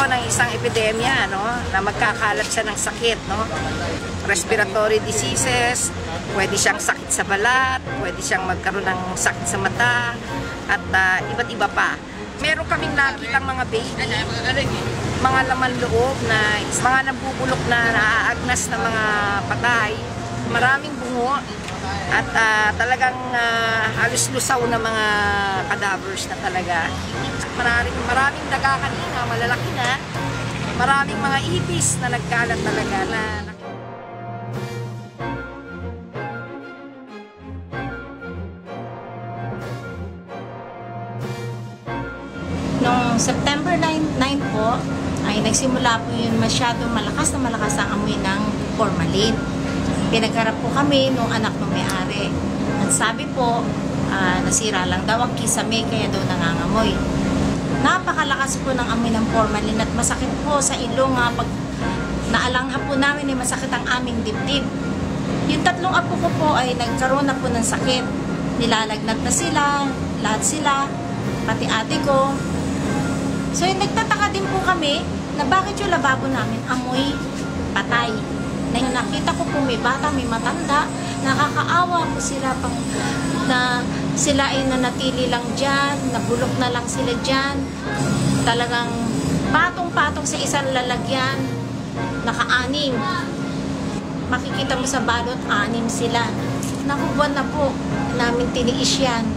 ng isang epidemya, no? Na magkakalat siya ng sakit, no? Respiratory diseases, pwede siyang sakit sa balat, pwede siyang magkaroon ng sakit sa mata, at iba't iba pa. Meron kaming nakitang mga baby, mga laman loob na mga nabubulok na naaagnas na mga patay, maraming bungo, at talagang halos lusaw na mga cadavers na talaga. Maraming daga kanina, malalaki na, maraming mga ipis na nagkalat talaga na. Noong September 9 po, ay nagsimula po yun masyadong malakas ang amoy ng formalin. Pinagharap po kami nung anak ng may-ari. At sabi po, nasira lang daw ang kisame kaya daw nangangamoy. Napakalakas po ng amoy ng formalin at masakit po sa ilong. Pag naalangha po namin ay masakit ang aming dibdib. Yung tatlong apo ko po ay nagkaroon na po ng sakit. Nilalagnat na sila, lahat sila, pati ate ko. So, nagtataka din po kami na bakit yung lababo namin amoy patay. Nakita ko po may bata, may matanda, nakakaawa po sila pang na sila ay nanatili lang dyan, nabulok na lang sila dyan. Talagang patong-patong sa isang lalagyan, naka-anim. Makikita mo sa balot, 6 sila. Naku, buwan na po namin tiniis yan.